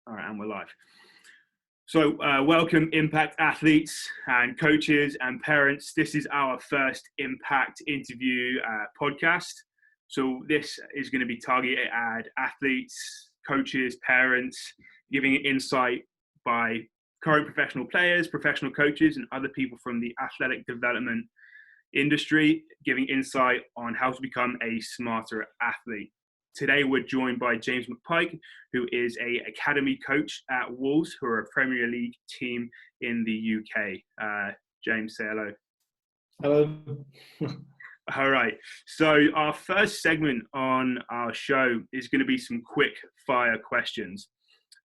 All right, and we're live. So welcome Impact athletes and coaches and parents. This is our first Impact interview podcast. So this is going to be targeted at athletes, coaches, parents, giving insight by current professional players, professional coaches, and other people from the athletic development industry, giving insight on how to become a smarter athlete. Today, we're joined by James McPike, who is an academy coach at Wolves, who are a Premier League team in the UK. James, say hello. Hello. All right. So our first segment on our show is going to be some quick fire questions.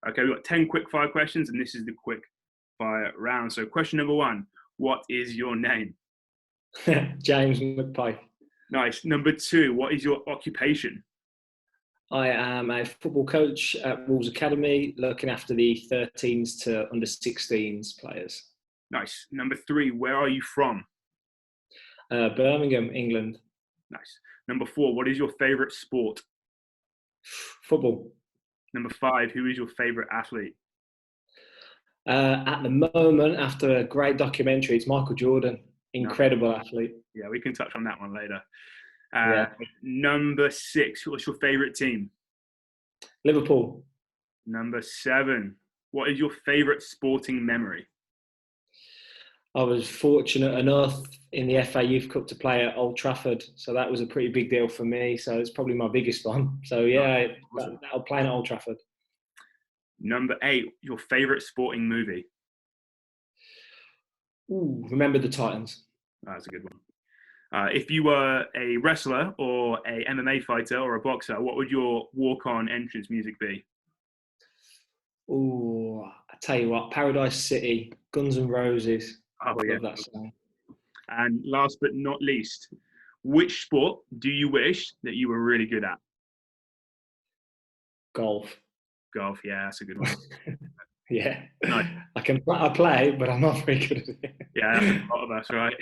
Okay, we've got 10 quick fire questions, and this is the quick fire round. So question number 1, what is your name? James McPike. Nice. Number 2, what is your occupation? I am a football coach at Wolves Academy, looking after the 13s to under 16s players. Nice. Number 3, where are you from? Birmingham, England. Nice. Number 4, what is your favourite sport? Football. Number 5, who is your favourite athlete? At the moment, after a great documentary, it's Michael Jordan. Incredible athlete. Yeah, we can touch on that one later. Yeah. Number 6, what's your favourite team? Liverpool. Number 7, what is your favourite sporting memory? I was fortunate enough in the FA Youth Cup to play at Old Trafford, so that was a pretty big deal for me. So it's probably my biggest one. So yeah, I'll play at Old Trafford. Number 8, your favourite sporting movie? Ooh, Remember the Titans. That's a good one. If you were a wrestler or a MMA fighter or a boxer, what would your walk-on entrance music be? Oh, I tell you what, Paradise City, Guns N' Roses. Oh, I yeah. love that song. And last but not least, which sport do you wish that you were really good at? Golf. Golf, yeah, that's a good one. Yeah. Nice. I play, but I'm not very good at it. Yeah, that's a lot of us, right?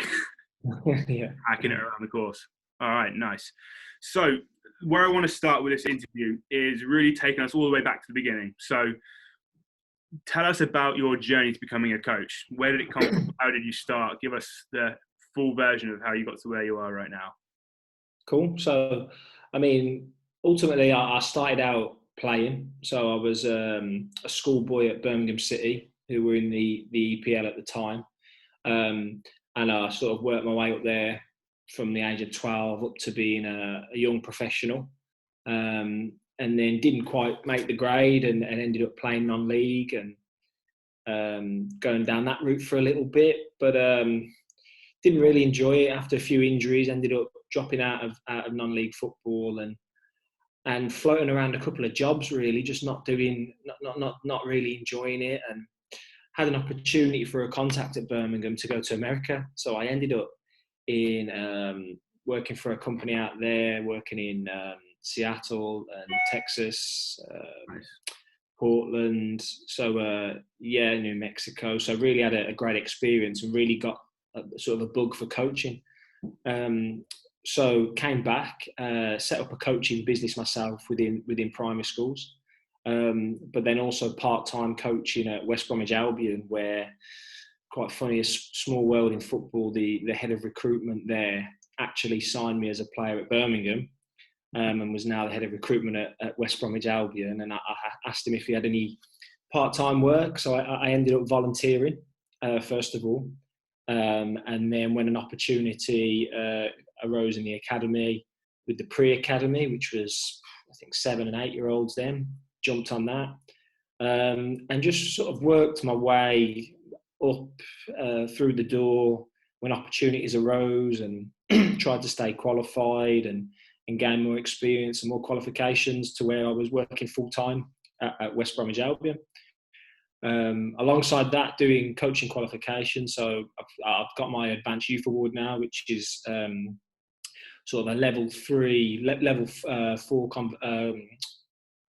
Yeah. Hacking it around the course. All right, nice. So where I want to start with this interview is really taking us all the way back to the beginning. So tell us about your journey to becoming a coach. Where did it come from? How did you start? Give us the full version of how you got to where you are right now. Cool. So, I mean, ultimately, I started out playing. So I was a schoolboy at Birmingham City, who were in the EPL at the time. And I sort of worked my way up there from the age of 12 up to being a young professional. And then didn't quite make the grade and ended up playing non-league and going down that route for a little bit. But didn't really enjoy it after a few injuries, ended up dropping out of non-league football and floating around a couple of jobs, really, just not really enjoying it, and had an opportunity for a contact at Birmingham to go to America. So I ended up in working for a company out there, working in Seattle and Texas, Nice. Portland, so New Mexico. So really had a great experience and really got sort of a bug for coaching. So came back, set up a coaching business myself within primary schools, but then also part-time coaching at West Bromwich Albion, where, quite funny, a small world in football, the head of recruitment there actually signed me as a player at Birmingham, and was now the head of recruitment at West Bromwich Albion. And I asked him if he had any part-time work, so I ended up volunteering first of all, and then when an opportunity arose in the academy with the pre-academy, which was, I think, 7 and 8 year olds then, jumped on that, and just sort of worked my way up through the door when opportunities arose, and tried to stay qualified and gain more experience and more qualifications to where I was working full-time at West Bromwich Albion. Alongside that, doing coaching qualifications. So I've got my Advanced Youth Award now, which is sort of a level 4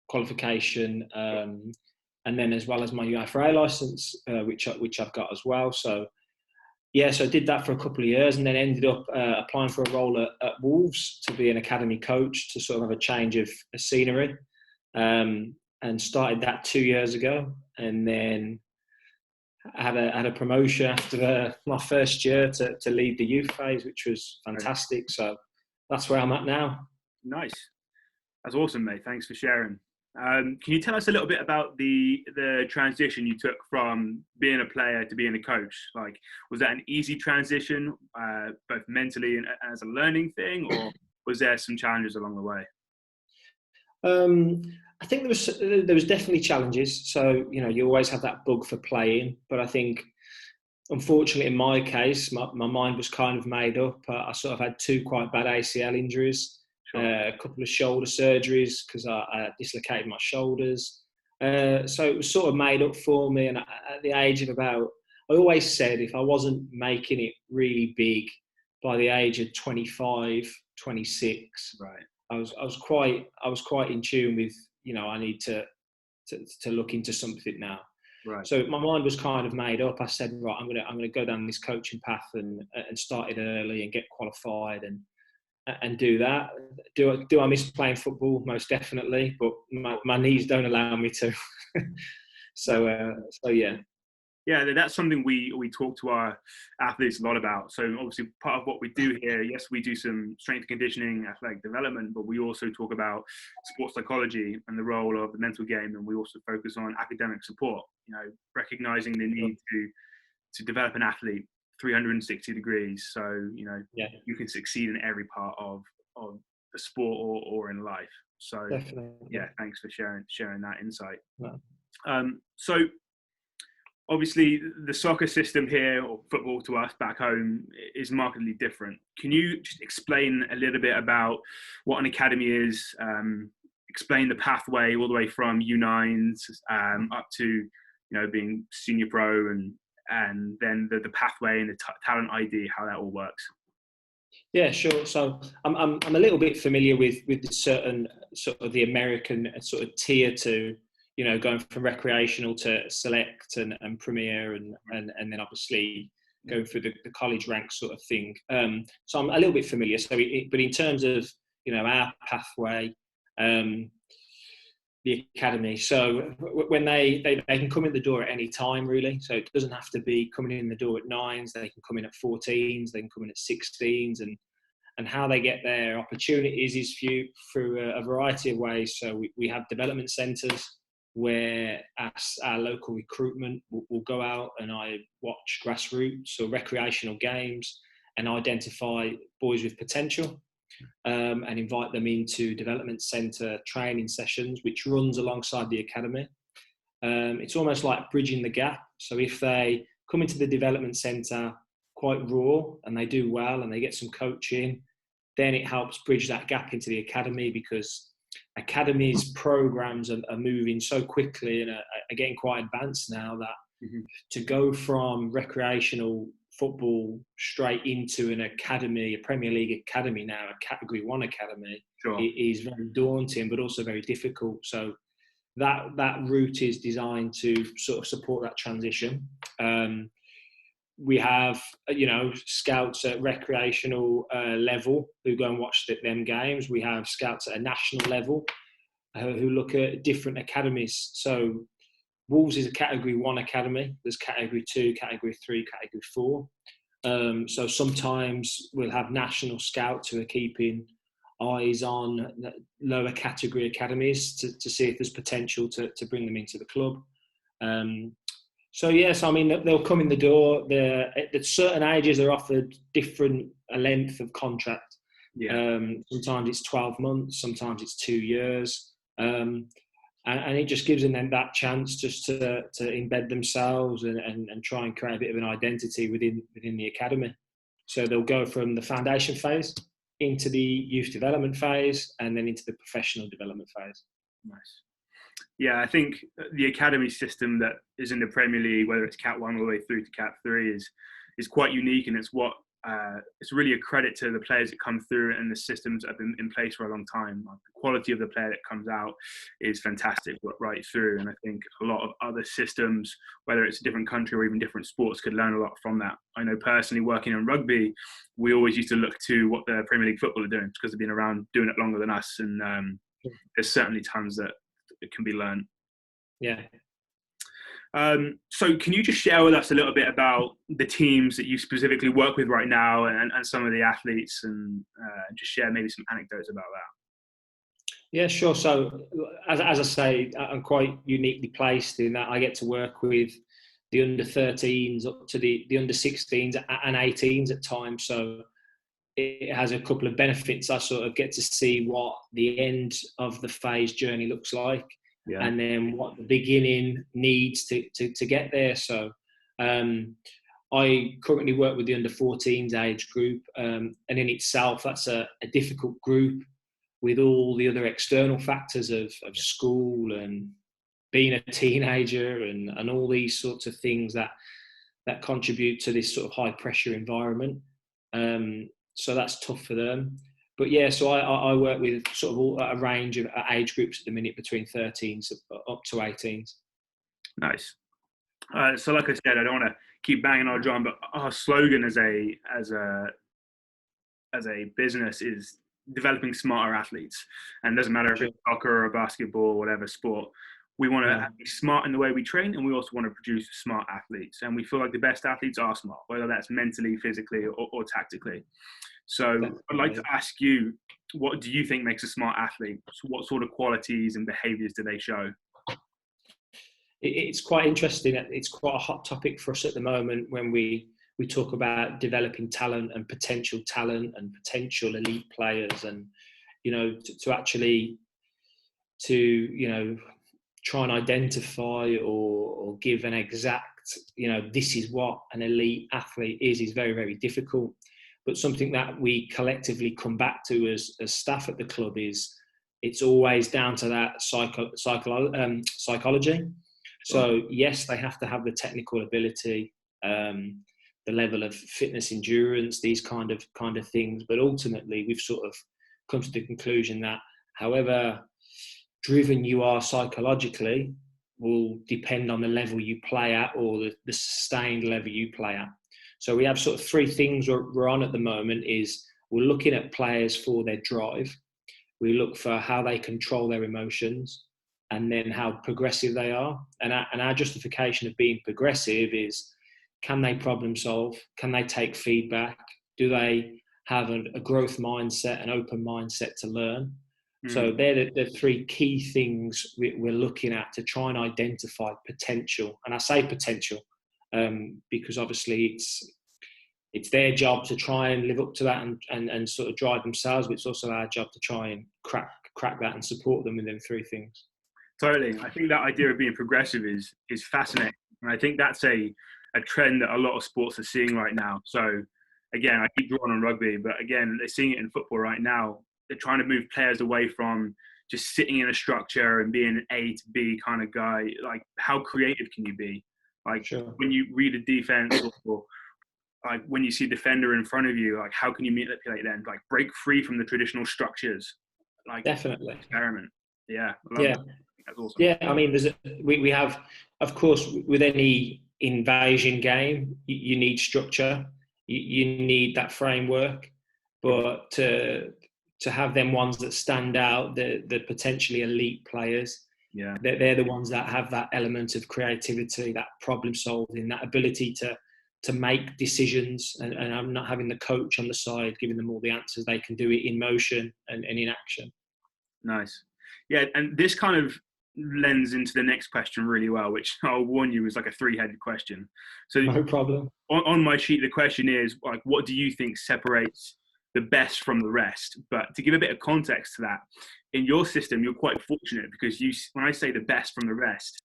qualification, and then as well as my UEFA license, which I've got as well. So yeah, so I did that for a couple of years, and then ended up applying for a role at Wolves to be an academy coach, to sort of have a change of scenery. and started that 2 years ago, and then had a promotion after my first year to lead the youth phase, which was fantastic. So that's where I'm at now. Nice. That's awesome, mate. Thanks for sharing. Can you tell us a little bit about the transition you took from being a player to being a coach? Like, was that an easy transition, both mentally and as a learning thing, or was there some challenges along the way? I think there was definitely challenges. So, you know, you always have that bug for playing, but I think, unfortunately, in my case, my mind was kind of made up. I sort of had 2 quite bad ACL injuries. Sure. A couple of shoulder surgeries because I dislocated my shoulders. So it was sort of made up for me. And at the age of I always said if I wasn't making it really big by the age of 25, 26, right, I was quite in tune with, you know, I need to look into something now. Right. So my mind was kind of made up. I said, right, I'm gonna go down this coaching path and start it early and get qualified and do that. Do I miss playing football? Most definitely, but my knees don't allow me to. So yeah. Yeah, that's something we talk to our athletes a lot about. So obviously part of what we do here, yes, we do some strength conditioning, athletic development, but we also talk about sports psychology and the role of the mental game, and we also focus on academic support, you know, recognizing the need to develop an athlete 360 degrees. So, you know, you can succeed in every part of the sport or in life. So definitely. Yeah, thanks for sharing that insight. No. So obviously the soccer system here, or football to us back home, is markedly different. Can you just explain a little bit about what an academy is, explain the pathway all the way from U9s up to, you know, being senior pro, and then the pathway and the talent ID, how that all works? Yeah, sure. So I'm a little bit familiar with the certain sort of the American sort of tier to, you know, going from recreational to select and premier and then obviously going through the college rank sort of thing. So I'm a little bit familiar. So, but in terms of, you know, our pathway, the academy. So when they can come in the door at any time, really. So it doesn't have to be coming in the door at 9s. They can come in at 14s. They can come in at 16s, and how they get their opportunities is through a variety of ways. So we have development centres where our local recruitment will go out and I watch grassroots or recreational games and identify boys with potential. And invite them into development centre training sessions, which runs alongside the academy. It's almost like bridging the gap. So if they come into the development centre quite raw and they do well and they get some coaching, then it helps bridge that gap into the academy, because academies programs are moving so quickly and are getting quite advanced now that to go from recreational football straight into an academy, a Premier League academy now, a Category 1 academy, Sure. is very daunting, but also very difficult. So that route is designed to sort of support that transition. We have, you know, scouts at recreational level who go and watch them games. We have scouts at a national level who look at different academies. So Wolves is a Category 1 academy. There's Category 2, Category 3, Category 4. So sometimes we'll have national scouts who are keeping eyes on lower category academies to see if there's potential to bring them into the club. So yes, I mean, they'll come in the door. At certain ages, they're offered different length of contract. Yeah. Sometimes it's 12 months, sometimes it's 2 years. And it just gives them that chance just to embed themselves and try and create a bit of an identity within the academy. So they'll go from the foundation phase into the youth development phase and then into the professional development phase. Nice. Yeah, I think the academy system that is in the Premier League, whether it's Cat 1 all the way through to Cat 3, is quite unique, and it's really a credit to the players that come through and the systems that have been in place for a long time. Like, the quality of the player that comes out is fantastic right through, and I think a lot of other systems, whether it's a different country or even different sports, could learn a lot from that. I know personally, working in rugby, we always used to look to what the Premier League football are doing because they've been around doing it longer than us, and there's certainly tons that it can be learned Yeah. So can you just share with us a little bit about the teams that you specifically work with right now, and some of the athletes, and just share maybe some anecdotes about that? Yeah, sure. So, as I say, I'm quite uniquely placed in that I get to work with the under 13s up to the under 16s and 18s at times. So, it has a couple of benefits. I sort of get to see what the end of the phase journey looks like, Yeah. and then what the beginning needs to get there. So, I currently work with the under 14s age group, and in itself, that's a difficult group with all the other external factors of school and being a teenager and all these sorts of things that contribute to this sort of high pressure environment. So that's tough for them. But yeah, so I work with sort of a range of age groups at the minute, between 13s up to 18s. Nice. So like I said, I don't want to keep banging our drum, but our slogan as a business is developing smarter athletes. And it doesn't matter if it's soccer or basketball or whatever sport. We want to be smart in the way we train, and we also want to produce smart athletes. And we feel like the best athletes are smart, whether that's mentally, physically, or tactically. So I'd like to ask you, what do you think makes a smart athlete? What sort of qualities and behaviors do they show? It's quite interesting. It's quite a hot topic for us at the moment when we talk about developing talent and potential elite players, and to actually try and identify or give an exact this is what an elite athlete is very, very difficult. But something that we collectively come back to as staff at the club is it's always down to that psychology. So yes, they have to have the technical ability, the level of fitness, endurance, these kind of things. But ultimately, we've sort of come to the conclusion that however driven you are psychologically will depend on the level you play at, or the sustained level you play at. So we have sort of three things we're on at the moment. Is we're looking at players for their drive. We look for how they control their emotions, and then how progressive they are. And our justification of being progressive is, can they problem solve? Can they take feedback? Do they have a growth mindset, an open mindset to learn? So they're the three key things we're looking at to try and identify potential. And I say potential because obviously it's their job to try and live up to that and sort of drive themselves, but it's also our job to try and crack that and support them in them three things. Totally. I think that idea of being progressive is fascinating. And I think that's a trend that a lot of sports are seeing right now. So again, I keep drawing on rugby, but again, they're seeing it in football right now. They're trying to move players away from just sitting in a structure and being an A to B kind of guy. Like, how creative can you be? Like, when you read a defense, or like when you see a defender in front of you, like, how can you manipulate them? Like, break free from the traditional structures. Like, definitely experiment. Yeah. Yeah. That's awesome. Yeah. I mean, we have, of course, with any invasion game, you need structure. You need that framework, but to have them ones that stand out, the potentially elite players, they're the ones that have that element of creativity, that problem solving, that ability to make decisions, and I'm not having the coach on the side giving them all the answers. They can do it in motion and in action. Nice. Yeah, and this kind of lends into the next question really well, which I'll warn you is like a three-headed question. So no problem. On my sheet, the question is, like, what do you think separates the best from the rest? But to give a bit of context to that, in your system, you're quite fortunate because when I say the best from the rest,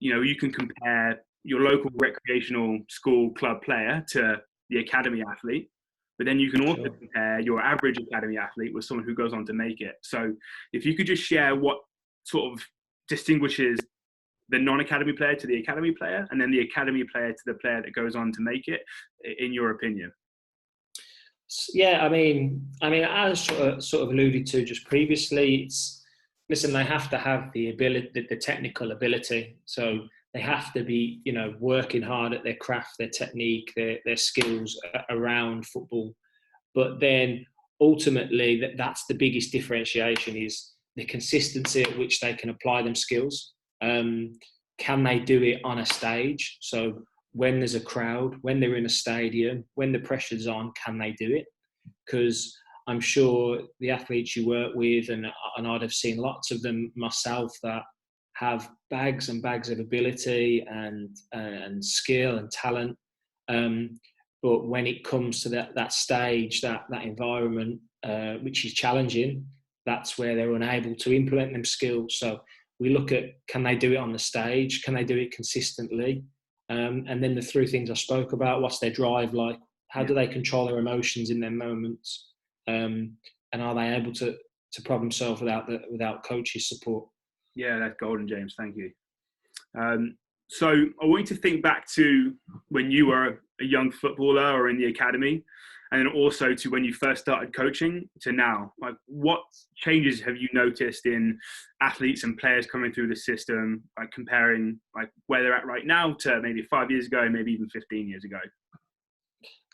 you can compare your local recreational school club player to the academy athlete, but then you can also compare your average academy athlete with someone who goes on to make it. So if you could just share what sort of distinguishes the non-academy player to the academy player, and then the academy player to the player that goes on to make it, in your opinion. Yeah, I mean, as sort of alluded to just previously, listen, they have to have the ability, the technical ability. So they have to be, working hard at their craft, their technique, their skills around football. But then ultimately, that's the biggest differentiation, is the consistency at which they can apply them skills. Can they do it on a stage? So when there's a crowd, when they're in a stadium, when the pressure's on, can they do it? Because I'm sure the athletes you work with, and I'd have seen lots of them myself, that have bags and bags of ability and skill and talent. But when it comes to that stage, that environment, which is challenging, that's where they're unable to implement them skills. So we look at, can they do it on the stage? Can they do it consistently? And then the three things I spoke about: what's their drive like? How do they control their emotions in their moments? And are they able to problem solve without coaches' support? Yeah, that's golden, James. Thank you. So I want you to think back to when you were a young footballer or in the academy, and then also to when you first started coaching to now. Like, what changes have you noticed in athletes and players coming through the system, like comparing like where they're at right now to maybe 5 years ago, maybe even 15 years ago?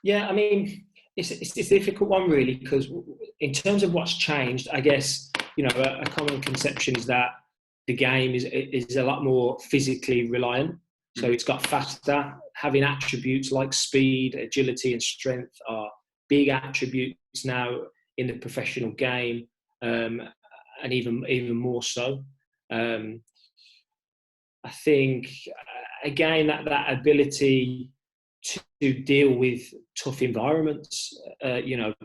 Yeah, I mean, it's a difficult one, really, because in terms of what's changed, I guess, a common conception is that the game is a lot more physically reliant. So it's got faster. Having attributes like speed, agility, and strength are big attributes now in the professional game, and even more so. I think, again, that ability to deal with tough environments.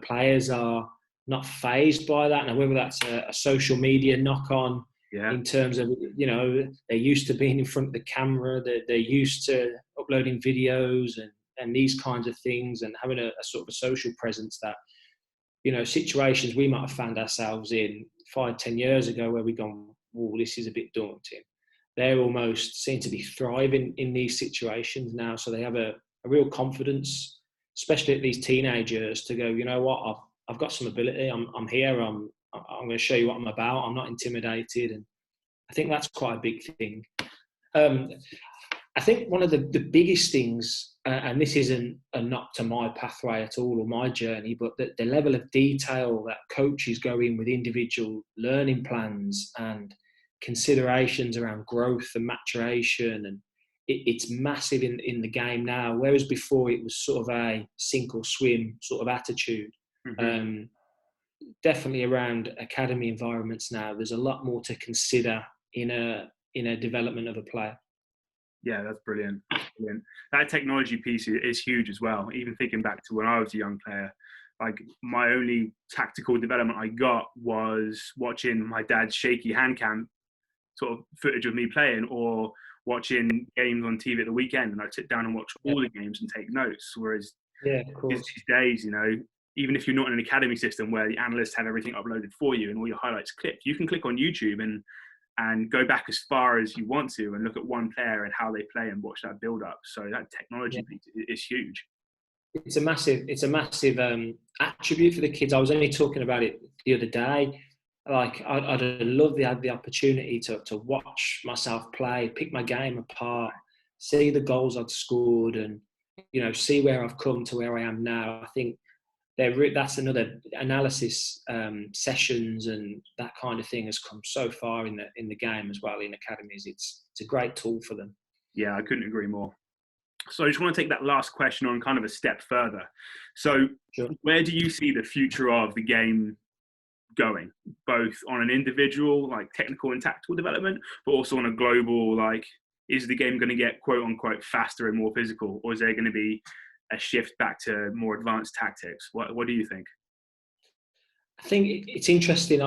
Players are not fazed by that. Now, whether that's a social media knock on, in terms of, they're used to being in front of the camera, they're used to uploading videos and these kinds of things, and having a sort of a social presence that, situations we might have found ourselves in 5-10 years ago where we've gone, oh, this is a bit daunting. They almost seem to be thriving in these situations now. So they have a real confidence, especially at these teenagers, to go, you know what, I've got some ability. I'm here. I'm going to show you what I'm about. I'm not intimidated. And I think that's quite a big thing. I think one of the biggest things, and this isn't a knock to my pathway at all or my journey, but the level of detail that coaches go in with individual learning plans and considerations around growth and maturation, and it's massive in the game now, whereas before it was sort of a sink or swim sort of attitude. Definitely around academy environments now, there's a lot more to consider in a development of a player. Yeah, that's brilliant. That technology piece is huge as well. Even thinking back to when I was a young player, like my only tactical development I got was watching my dad's shaky hand cam sort of footage of me playing, or watching games on TV at the weekend, and I'd sit down and watch all the games and take notes. Whereas these days, even if you're not in an academy system where the analysts have everything uploaded for you and all your highlights clipped, you can click on YouTube and go back as far as you want to and look at one player and how they play and watch that build up. So that technology piece is huge. It's a massive attribute for the kids. I was only talking about it the other day. Like, I'd love the opportunity to watch myself play, pick my game apart, see the goals I'd scored, and see where I've come to where I am now. I think that's another analysis sessions, and that kind of thing has come so far in the game as well in academies. It's a great tool for them. Yeah, I couldn't agree more. So I just want to take that last question on kind of a step further. So Where do you see the future of the game going, both on an individual, like technical and tactical development, but also on a global, like, is the game going to get quote unquote faster and more physical, or is there going to be a shift back to more advanced tactics? What do you think? I think it's interesting.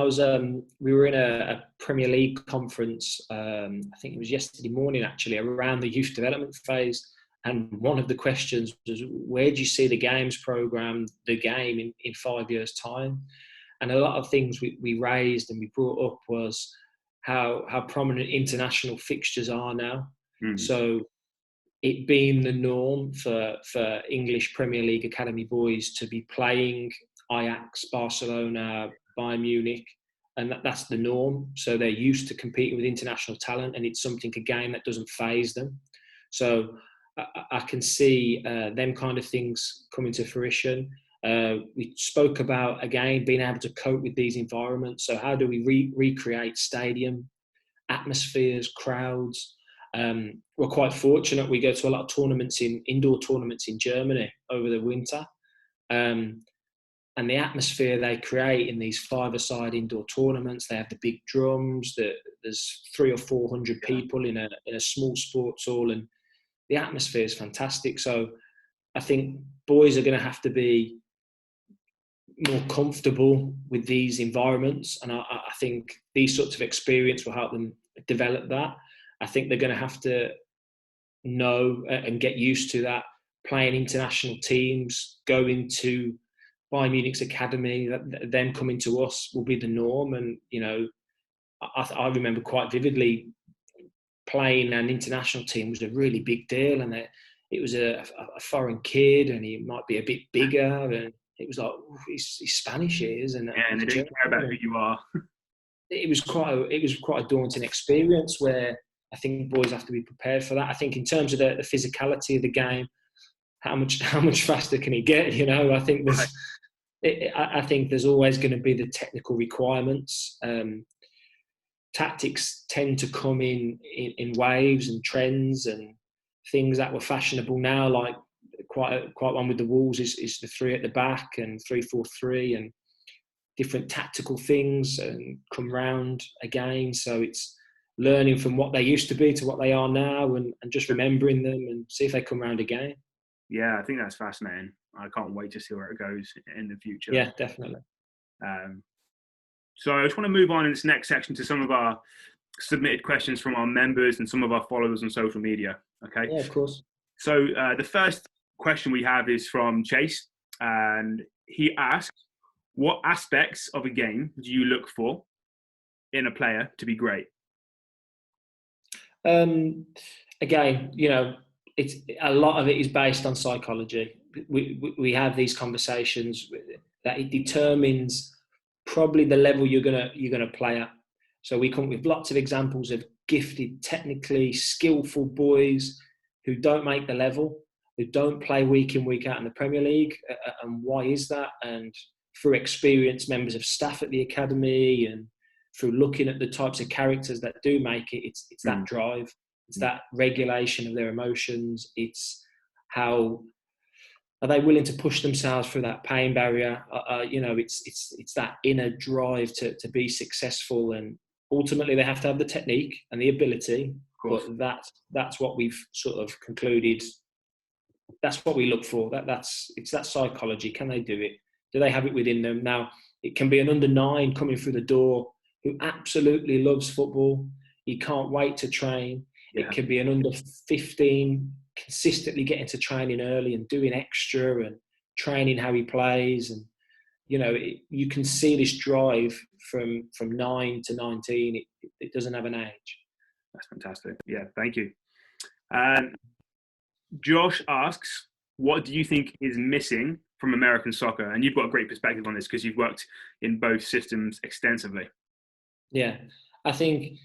We were in a Premier League conference. I think it was yesterday morning, actually, around the youth development phase. And one of the questions was, where do you see the games program, the game in 5 years' time? And a lot of things we raised and we brought up was how prominent international fixtures are now. So it being the norm for English Premier League academy boys to be playing Ajax, Barcelona, Bayern Munich, and that's the norm. So they're used to competing with international talent, and it's something, a game that doesn't faze them. So I can see them kind of things coming to fruition. We spoke about, again, being able to cope with these environments. So how do we recreate stadium atmospheres, crowds. We're quite fortunate. We go to a lot of indoor tournaments in Germany over the winter. And the atmosphere they create in these five-a-side indoor tournaments, they have the big drums, there's 300 or 400 people in a small sports hall, and the atmosphere is fantastic. So I think boys are going to have to be more comfortable with these environments, and I think these sorts of experience will help them develop that. I think they're going to have to know and get used to that, playing international teams, going to Bayern Munich's academy, them coming to us will be the norm. And, you know, I remember quite vividly playing an international team was a really big deal, and it was a foreign kid, and he might be a bit bigger, and it was like, he's Spanish, he is, and they don't care about who you are. It was quite a daunting experience where I think boys have to be prepared for that. I think in terms of the physicality of the game, how much faster can he get? You know, I think I think there's always going to be the technical requirements. Tactics tend to come in waves and trends, and things that were fashionable now, like quite one with the Wolves is the 3 at the back and 3-4-3, and different tactical things and come round again. So it's learning from what they used to be to what they are now, and just remembering them and see if they come round again. Yeah, I think that's fascinating. I can't wait to see where it goes in the future. Yeah, definitely. So I just want to move on in this next section to some of our submitted questions from our members and some of our followers on social media. Okay. Yeah, of course. So the first question we have is from Chase, and he asks, what aspects of a game do you look for in a player to be great? Again, you know, it's a lot of it is based on psychology. We have these conversations that it determines probably the level you're gonna play at. So we come with lots of examples of gifted, technically skillful boys who don't make the level, who don't play week in, week out in the Premier League. And why is that? And through experienced members of staff at the academy, and through looking at the types of characters that do make it, it's that drive, it's that regulation of their emotions, it's how are they willing to push themselves through that pain barrier. You know, it's that inner drive to be successful, and ultimately they have to have the technique and the ability. But that's what we've sort of concluded. That's what we look for. It's that psychology. Can they do it? Do they have it within them? Now, it can be an under 9 coming through the door who absolutely loves football. He can't wait to train. Yeah. It can be an under 15 consistently getting to training early and doing extra and training how he plays. And, you know, you can see this drive from 9 to 19. It doesn't have an age. That's fantastic. Yeah, thank you. Josh asks, what do you think is missing from American soccer? And you've got a great perspective on this because you've worked in both systems extensively. Yeah, I think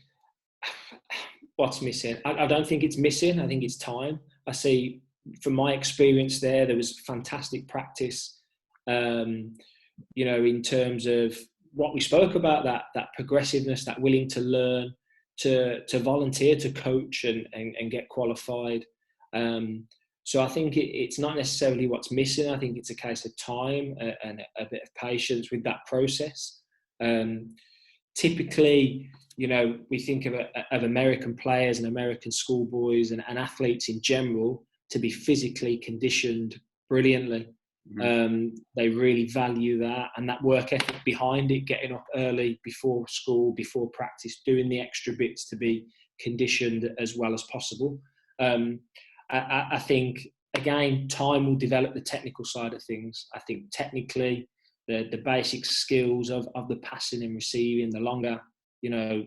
what's missing, I don't think it's missing. I think it's time. I see from my experience there was fantastic practice, you know, in terms of what we spoke about, that progressiveness, that willing to learn, to volunteer, to coach and get qualified. So I think it's not necessarily what's missing. I think it's a case of time and a bit of patience with that process. Typically, you know, we think of American players and American schoolboys and athletes in general to be physically conditioned brilliantly. Mm-hmm. They really value that and that work ethic behind it, getting up early before school, before practice, doing the extra bits to be conditioned as well as possible. I think, again, time will develop the technical side of things. I think technically the basic skills of the passing and receiving, the longer, you know,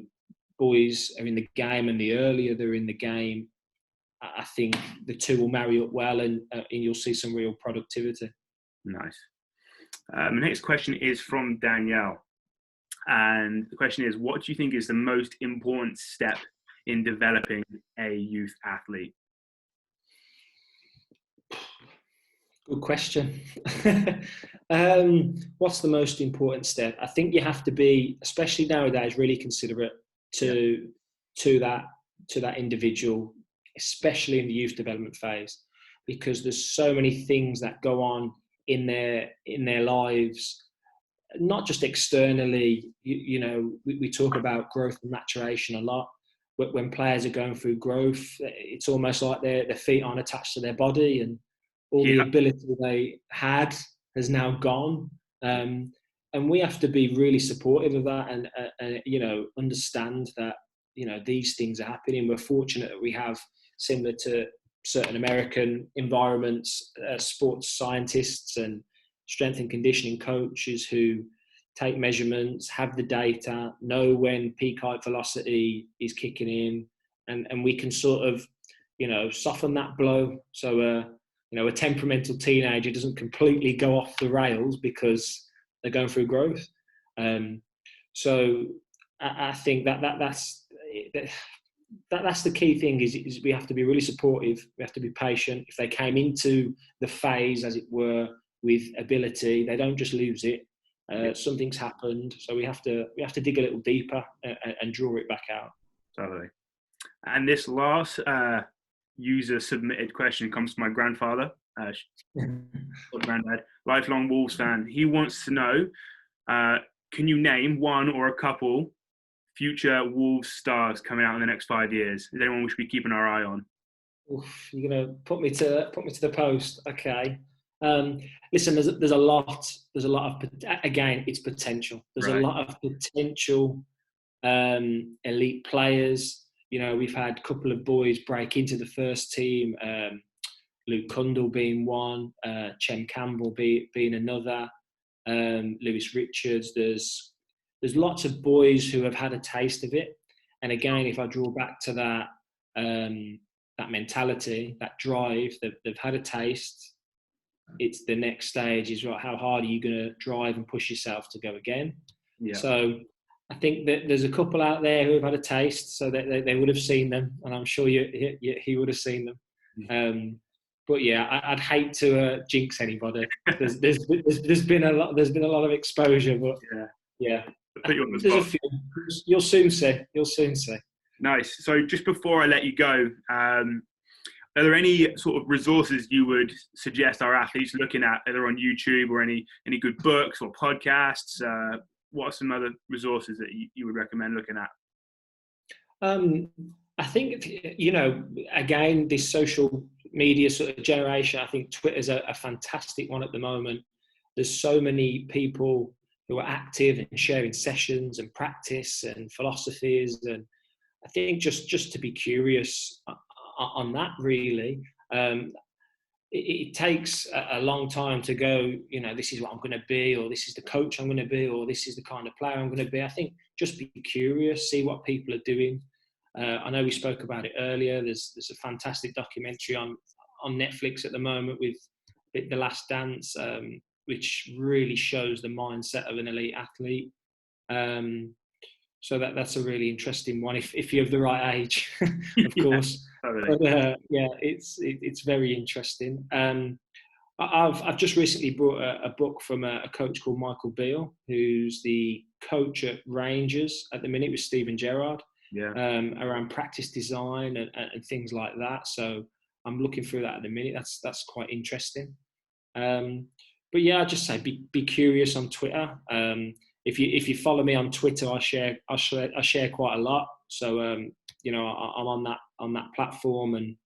boys are in the game and the earlier they're in the game, I think the two will marry up well and you'll see some real productivity. Nice. The next question is from Danielle. And the question is, what do you think is the most important step in developing a youth athlete? Good question. What's the most important step? I think you have to be, especially nowadays, really considerate to to that individual, especially in the youth development phase, because there's so many things that go on in their lives, not just externally. We talk about growth and maturation a lot. When players are going through growth, it's almost like their feet aren't attached to their body, and all the ability they had has now gone. And we have to be really supportive of that, and understand that these things are happening. We're fortunate that we have, similar to certain American environments, sports scientists and strength and conditioning coaches who take measurements, have the data, know when peak height velocity is kicking in, and we can sort of, soften that blow. So, a temperamental teenager doesn't completely go off the rails because they're going through growth. So I think that's the key thing is we have to be really supportive. We have to be patient. If they came into the phase, as it were, with ability, they don't just lose it. Something's happened, so we have to dig a little deeper and draw it back out. Totally. And this last user submitted question comes from my grandfather, granddad, lifelong Wolves fan. He wants to know, can you name one or a couple future Wolves stars coming out in the next 5 years? Is there anyone we should be keeping our eye on? Oof, you're gonna put me to the post. Okay. Listen, there's a lot of, again, it's potential. There's a lot of potential elite players. We've had a couple of boys break into the first team. Luke Cundle being one, Chem Campbell being another, Lewis Richards. There's lots of boys who have had a taste of it. And again, if I draw back to that mentality, that drive, they've had a taste. It's the next stage is, right, how hard are you going to drive and push yourself to go again? Yeah. So I think that there's a couple out there who have had a taste, so that they would have seen them, and I'm sure he would have seen them. But yeah, I'd hate to jinx anybody. There's been a lot of exposure, but yeah. There's a few. You'll soon see. Nice. So just before I let you go, are there any sort of resources you would suggest our athletes looking at, either on YouTube or any good books or podcasts? What are some other resources that you would recommend looking at? I think, again, this social media sort of generation, I think Twitter's a fantastic one at the moment. There's so many people who are active and sharing sessions and practice and philosophies. And I think just to be curious on that, really. It takes a long time to go, this is what I'm going to be, or this is the coach I'm going to be, or this is the kind of player I'm going to be. I think just be curious, see what people are doing. I know we spoke about it earlier. There's a fantastic documentary on Netflix at the moment with The Last Dance, which really shows the mindset of an elite athlete. So that's a really interesting one if you're of the right age, of course. Totally. But it's very interesting. I've just recently brought a book from a coach called Michael Beale, who's the coach at Rangers at the minute with Steven Gerrard. Around practice design and things like that. So I'm looking through that at the minute. That's quite interesting. But yeah, I'd just say be curious on Twitter. If you follow me on Twitter, I share quite a lot. So I'm on that platform, and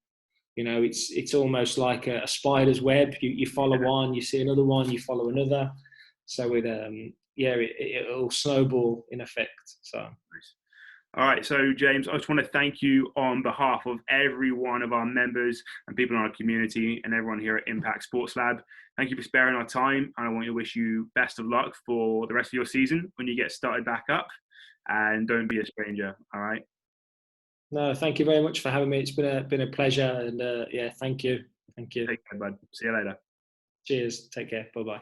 it's almost like a spider's web. You follow one, you see another one, you follow another. So it'll snowball in effect. So. Nice. All right, so James, I just want to thank you on behalf of every one of our members and people in our community and everyone here at Impact Sports Lab. Thank you for sparing our time, and I want to wish you best of luck for the rest of your season when you get started back up, and don't be a stranger, all right? No, thank you very much for having me. It's been a pleasure, and thank you. Take care, bud. See you later. Cheers. Take care. Bye-bye.